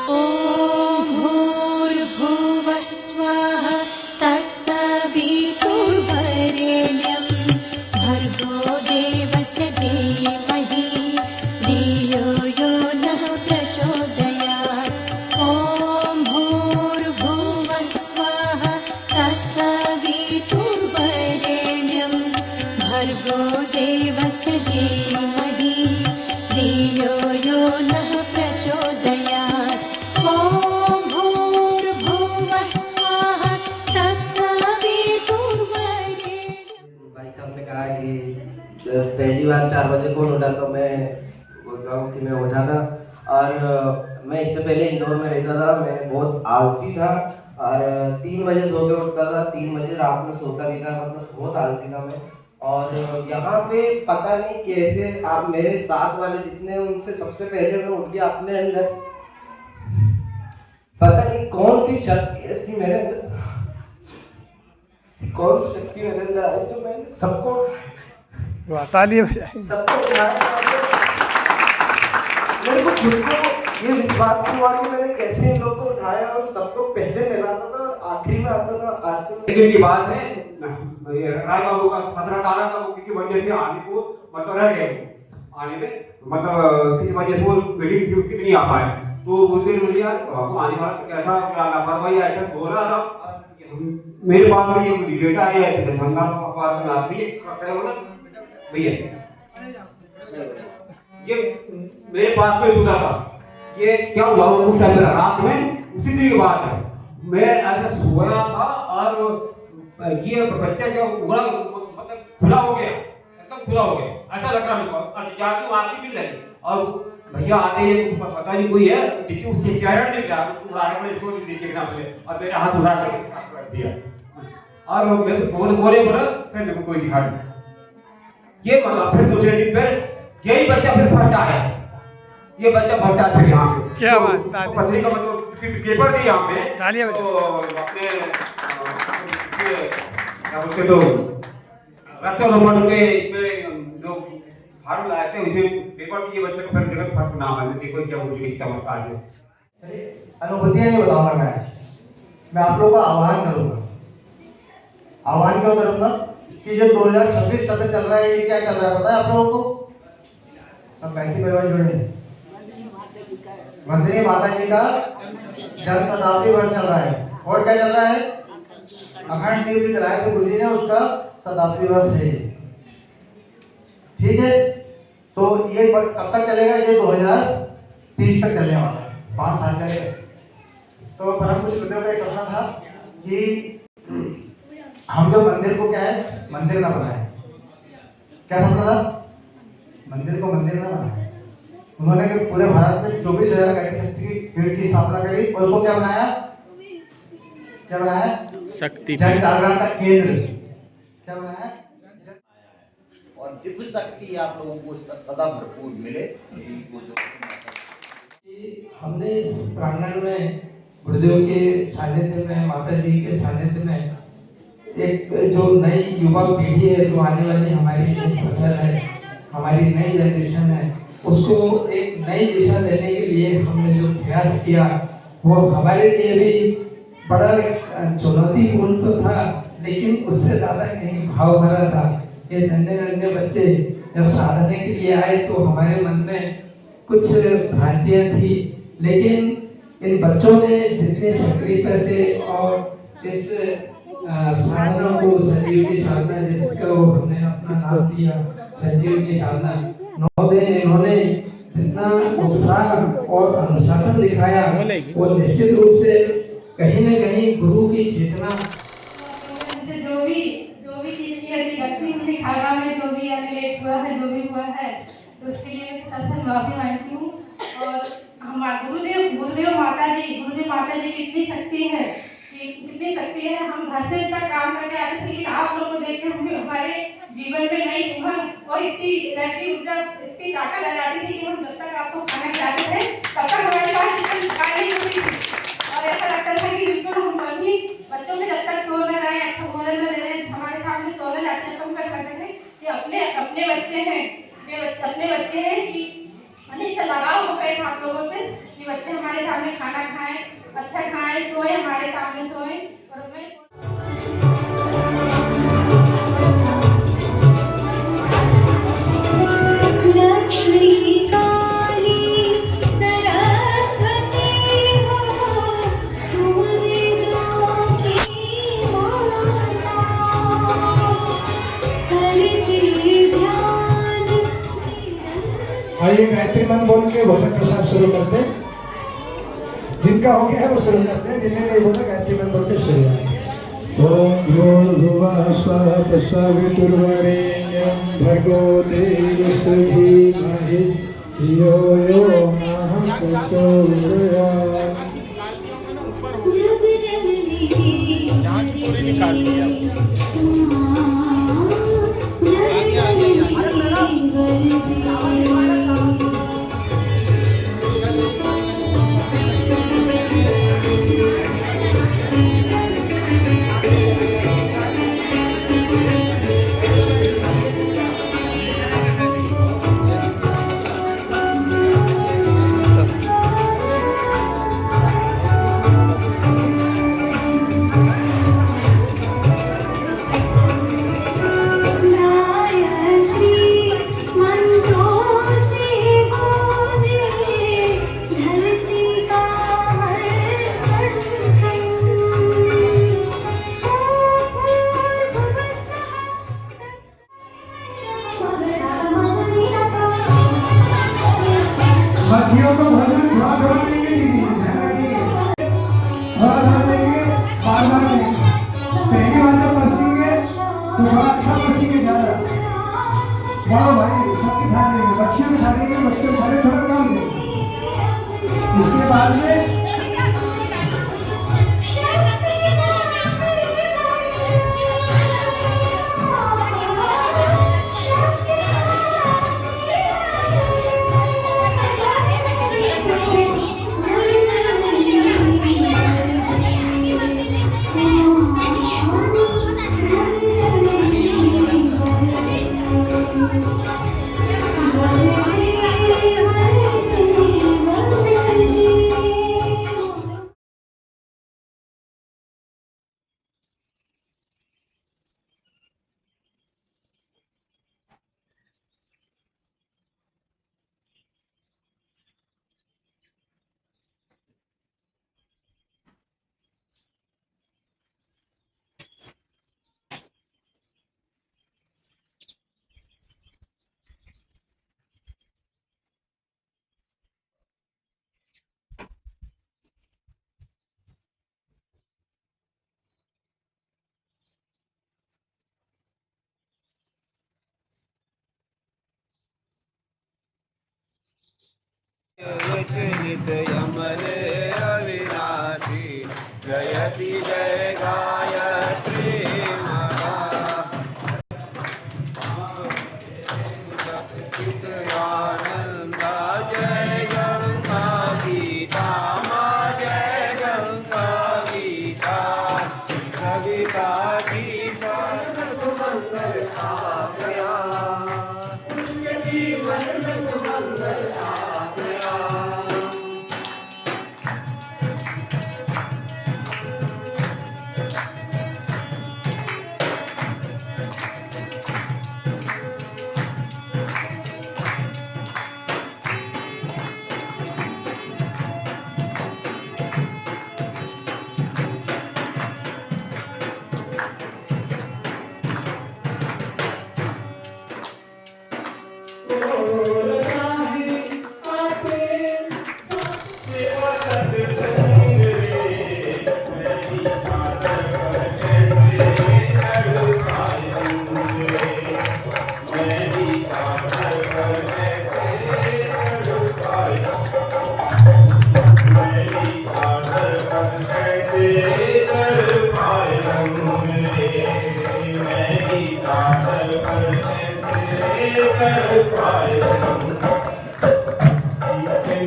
ॐ भूर्भुवः स्वः तत्सवितुर्वरेण्यं भर्गो देवस्य धीमहि धियो यो नः प्रचोदयात्। ॐ भूर्भुवः स्वः तत्सवितुर्वरेण्यं भर्गो देवस्य धीमहि धियो यो नः प्रचोदयात्। ॐ भूर्भुवः स्वः तत्सवितुर्वरेण्यं। भाई साहब ने कहा कि पहली बार 4 बजे कौन उठा, तो मैं बोल रहा हूँ कि मैं उठा था। और मैं इससे पहले इंदौर में रहता था। मैं बहुत आलसी था और 3 बजे सो के उठता था, 3 बजे रात में सोता भी था। मतलब बहुत आलसी था मैं। और यहाँ पे पता नहीं कैसे आप मेरे साथ वाले जितने हैं उनसे सबसे पहले मैं उठ गया अपने अंदर। पता नहीं कौन सी शक्ति ऐसी मेरे अंदर, कौन सी शक्ति मेरे अंदर आई तो मैंने सबको ताली बजाई। मेरे को खुद को ये विश्वास हुआ कि मैंने कैसे इन लोग को उठाया और सबको पहले मिलाता था और आखिरी में आता था। आखिरी दिन की बात है, राय बाबू का 17 तारा का वो किसी वजह से आने को मतलब रह गए। आने में मतलब किसी वजह से वो मीटिंग थी उसकी नहीं आ पाए। तो उस दिन मुझे यार आपको आने वाला तो कैसा लापरवाही ऐसा बोला था। मेरे पास में एक बेटा है धंधा पास में आती है खड़े हो ना भैया, ये मेरे पास में सुधा था। ये क्या हुआ उस टाइम रात में उसी दिन की बात है। मैं ऐसा सोया था और ये बच्चा क्या उगड़ा मतलब खुला हो गया, एकदम खुला हो गया ऐसा लग रहा मेरे को। और जाके आंखें भी लगी और भैया आते ही पता नहीं कोई है नीचे उससे चेहरा नहीं दिख रहा, उसको उड़ाने पड़े, इसको नीचे गिरा पड़े और मेरा हाथ उड़ा के कर दिया। और मैं बोले बोला फिर मेरे को कोई दिखा नहीं। ये मतलब फिर दूसरे दिन फिर यही बच्चा फिर फर्स्ट आया। ये बच्चा फर्स्ट आया फिर यहाँ पे। क्या तो बात, ताली। पत्नी का मतलब पेपर दी यहाँ पे तालियां तो अपने क्या बोलते तो वृक्षारोपण के इसमें जो फार्म लाए थे उसे पेपर दिए बच्चे को फिर जगह फर्स्ट नाम है। देखो क्या बोल रही चमत्कार है। अनुभूतियां नहीं बताऊंगा मैं आप लोगों का आह्वान करूंगा। आह्वान क्यों करूंगा कि जो 2026 सत्र चल रहा है, ये क्या चल रहा है पता है आप लोगों को? सब गायत्री परिवार जुड़े हैं। वंदनीय माता जी का जन्म शताब्दी वर्ष चल रहा है और क्या चल रहा है? अखंड दीप भी जलाए थे गुरु जी ने, उसका शताब्दी वर्ष है। ठीक है, तो ये कब तक चलेगा? ये 2030 तक चलने वाला है, 5 साल चलेगा। तो परम पूज्य गुरुदेव का एक सपना था कि हम जो मंदिर को क्या है मंदिर ना बनाए। क्या सपना था? मंदिर को मंदिर ना बनाए। उन्होंने पूरे भारत में 24,000 गायत्री शक्ति की पीठ की स्थापना करी और उसको क्या बनाया? क्या बनाया? शक्ति जन जागरण का केंद्र। क्या बनाया? और दिव्य शक्ति आप लोगों को सदा भरपूर मिले। हमने इस प्रांगण में गुरुदेव के सानिध्य में, माता जी के सानिध्य में एक जो नई युवा पीढ़ी है, जो आने वाली हमारी नई फसल है, हमारी नई जनरेशन है, उसको एक नई दिशा देने के लिए हमने जो प्रयास किया वो हमारे लिए भी बड़ा चुनौतीपूर्ण तो था, लेकिन उससे ज़्यादा कहीं भाव भरा था। ये नन्हे नन्हे बच्चे जब साधने के लिए आए तो हमारे मन में कुछ भ्रांतियाँ थी, लेकिन इन बच्चों ने जितनी सक्रियता से और इस साधना को संजीवनी साधना जिसका वो हमने अपना नाम दिया संजीवनी साधना, 9 दिन इन्होंने जितना उत्साह और अनुशासन दिखाया वो निश्चित रूप से कहीं न कहीं गुरु की चेतना जो भी चीज की यदि गलती मुझे खाना में जो भी लेट हुआ है, जो भी हुआ है, तो उसके लिए मैं सबसे माफी मांगती हूँ। और हमारे गुरुदेव माता जी की इतनी शक्ति है हम घर से इतना काम करके आते थे, लेकिन आप लोग को देख के हमारे जीवन में नई उमंग और इतनी एनर्जी ऊर्जा इतनी ताकत आ जाती थी कि हम जब तक आपको खाना खिलाते थे तब तक हमारे पास नहीं होती थी। और ऐसा लगता था कि बिल्कुल हम भी बच्चों में जब तक सो न रहे, अच्छा भोजन न दे रहे, हमारे सामने सोने जाते थे, हम कर सकते थे कि अपने बच्चे हैं कि मैंने इतना लगाव हो गए आप लोगों से कि बच्चे हमारे सामने खाना खाएं, अच्छा खाएं, सोए हमारे सामने सोए। और मैं लक्ष्मी काली सरस्वती हो तुम वेदों की माता, करके ध्यान आइए गायत्री मंत्र बोल के भोजन प्रसाद शुरू करते हैं। जिनका हो गया है वो शुरू करते हैं, जिन्हें नहीं बोला गायत्री मंत्र बोल के शुरू करें। ओम भूर्भुवः स्वः तत्सवितुर्वरेण्यं भर्गो देवस्य धीमहि धियो यो नः प्रचोदयात्। जग जननी बच्चियों को भोजन थोड़ा थोड़ा देंगे, दीदी ध्यान रखिए, थोड़ा थोड़ा देंगे, बार बार देंगे। पहली बार जब बरसेंगे तो थोड़ा अच्छा बरसेंगे ज़्यादा। बड़ो भाई सबके खा देंगे, बच्चों के खा देंगे, बच्चों के खाने थोड़ा कम देंगे। इसके बाद में यमने अविनाशी जयति जय गायत्री आनंदा जय गंगा गीता माँ जय गंगा गीता सविता की सुमंगल आ गया जीवन में सुमंगल आ गया।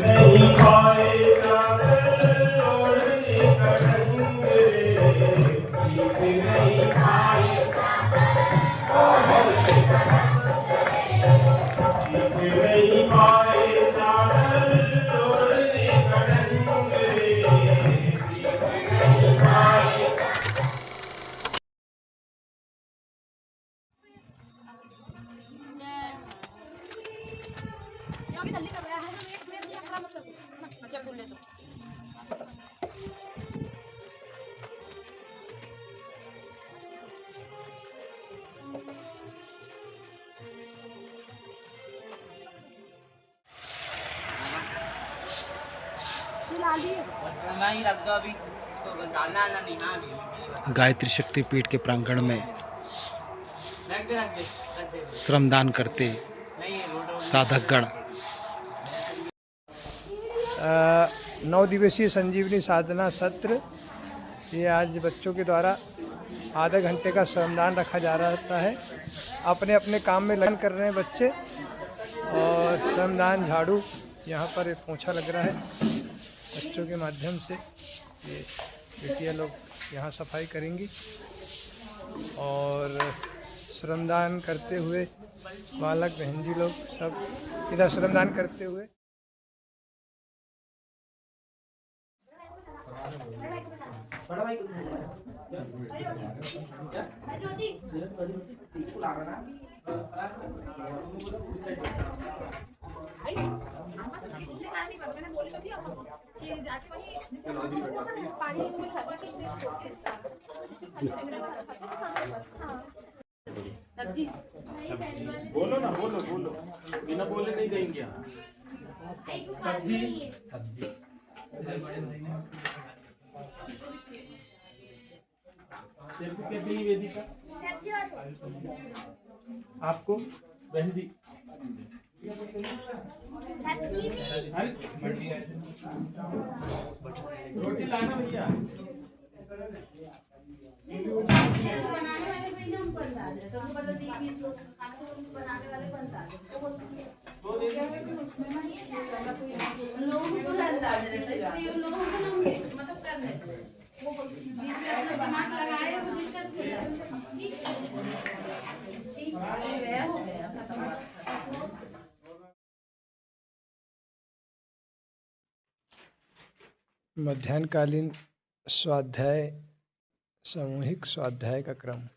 नहीं पाए गायत्री शक्ति पीठ के प्रांगण में श्रमदान करते साधकगण। 9 दिवसीय संजीवनी साधना सत्र, ये आज बच्चों के द्वारा आधे घंटे का श्रमदान रखा जा रहा है। अपने अपने काम में लगन कर रहे हैं बच्चे, और श्रमदान झाड़ू यहाँ पर एक पोंछा लग रहा है बच्चों के माध्यम से। ये बेटियाँ लोग यहाँ सफाई करेंगी, और श्रमदान करते हुए बालक बहन जी लोग सब इधर श्रमदान करते हुए बोलो ना, बोलो बोलो, बिना बोले नहीं देंगे। सब्जी तेरे को क्या चाहिए वेदिका? आपको बहन जी रोटी लाना भैया। मध्याह्नकालीन स्वाध्याय, सामूहिक स्वाध्याय का क्रम।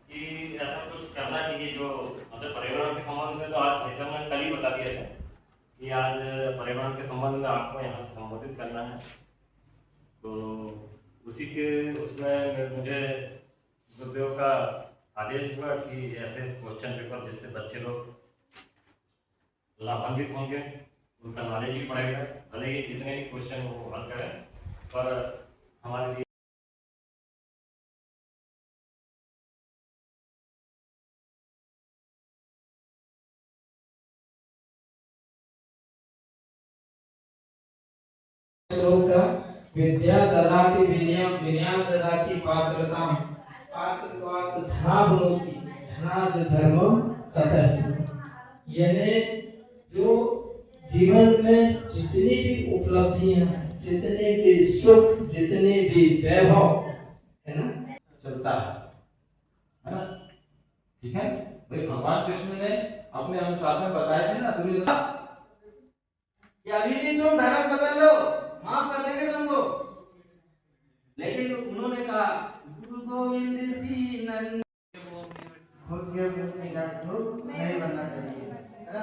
कि ऐसा कुछ करना चाहिए जो मतलब पर्यावरण के संबंध में, तो आज ऐसा मैंने कल ही बता दिया था कि आज पर्यावरण के संबंध में आपको यहाँ से संबोधित करना है। तो उसी के उसमें मुझे गुरुदेव का आदेश हुआ कि ऐसे क्वेश्चन पेपर जिससे बच्चे लोग लाभान्वित होंगे, उनका नॉलेज भी बढ़ेगा। भले ही जितने भी क्वेश्चन वो हल करें, पर हमारे लिए विद्या ददाति विनयम, विनयम ददाति पात्रताम, पात्रत्वात् धनाभनोति, धनाद् धर्मम ततस्ति। यानी जो जीवन में जितनी भी उपलब्धियां, जितने भी सुख, जितने भी वैभव है ना, चलता है ना? ठीक है भाई, भगवान कृष्ण ने अपने अनुशासन बताए थे ना दुर्योधन, कि अभी भी तुम धर्म बदल लो, माफ कर देंगे तुमको। लेकिन उन्होंने कहा गुरु गोविंद सिंह खुद के नहीं बनना चाहिए, है ना?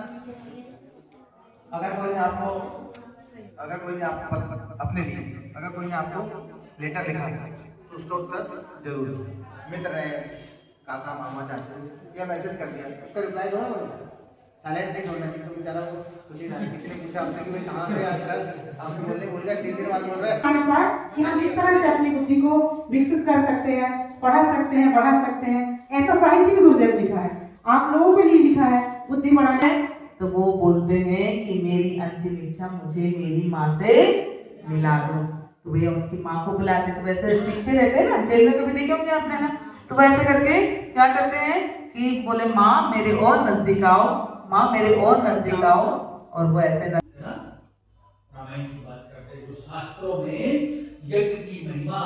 अगर कोई ने आपको अपने लिए अगर कोई ने आपको लेटर लिखा तो उसका उत्तर जरूर दो। मित्र है, काका, मामा, चाचा, या मैसेज कर दिया, उसका रिप्लाई दो ना भाई। साइलेंट नहीं छोड़ना चाहिए। तो बेचारा वो कुछ ही किसी ने पूछा आपसे कि भाई कहाँ से आजकल, आपने बोलने बोल गया 3 दिन बाद बोल रहे हैं कि हम इस तरह से अपनी बुद्धि को विकसित कर सकते हैं, पढ़ा सकते हैं, बढ़ा सकते हैं। ऐसा साहित्य भी गुरुदेव लिखा है, आप लोगों के लिए लिखा है बुद्धि बढ़ाने। तो वो बोलते हैं कि मेरी अंतिम इच्छा, मुझे मेरी माँ से मिला दो। तो तो भैया उनकी माँ को बुलाते, तो वैसे शिक्षे रहते हैं ना, जेल में कभी देखे होंगे आपने ना, तो वैसे करके क्या करते हैं कि बोले माँ मेरे और नजदीक आओ, माँ मेरे और नजदीक आओ, और वो ऐसे रामायण की बात करते हैं, जो शास्त्रों में यज्ञ की महिमा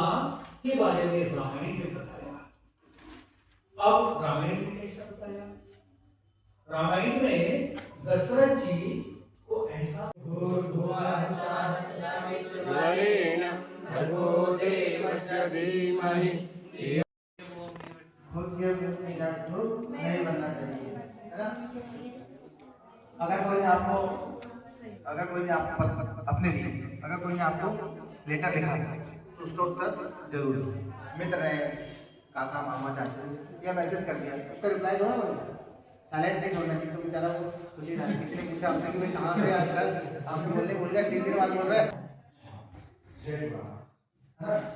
के बारे में रामायण में बताया। अब रामायण में कैसे बताया? रामायण में दशरथ जी को ऐसा नहीं बनना चाहिए, है ना? अगर कोई ने आपको अपने लिए अगर कोई ने आपको लेटर लिखा तो उसका उत्तर जरूर दो। मित्र है, काका, मामा, चाचा, या मैसेज कर दिया, उसका रिप्लाई दो ना भाई, साइलेंट नहीं छोड़ना चाहिए। तो बेचारा वो कुछ ही जाने, किसी ने पूछा आपने कि भाई कहाँ से आजकल आपने बोलने भूल गया, 3 दिन बाद बोल रहे हैं,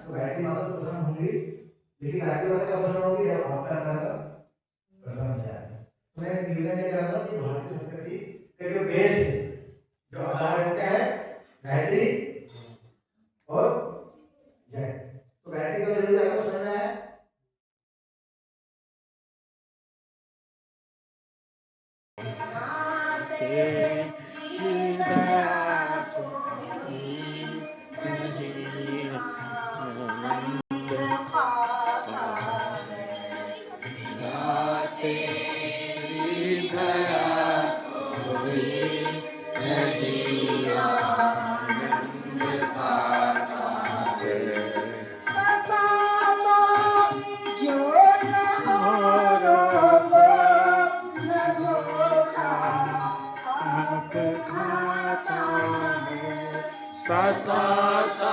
तो गायत्री माता तो प्रसन्न होंगी, लेकिन गायत्री माता क्या प्रसन्न होगी जब आपका अंदर प्रसन्न हो जाए। तो मैं निवेदन ये कर रहा था कि भारतीय संस्कृति के जो बेस है, जो आधार रहते हैं गायत्री और जय, तो गायत्री को जरूर आपको समझना है। सताता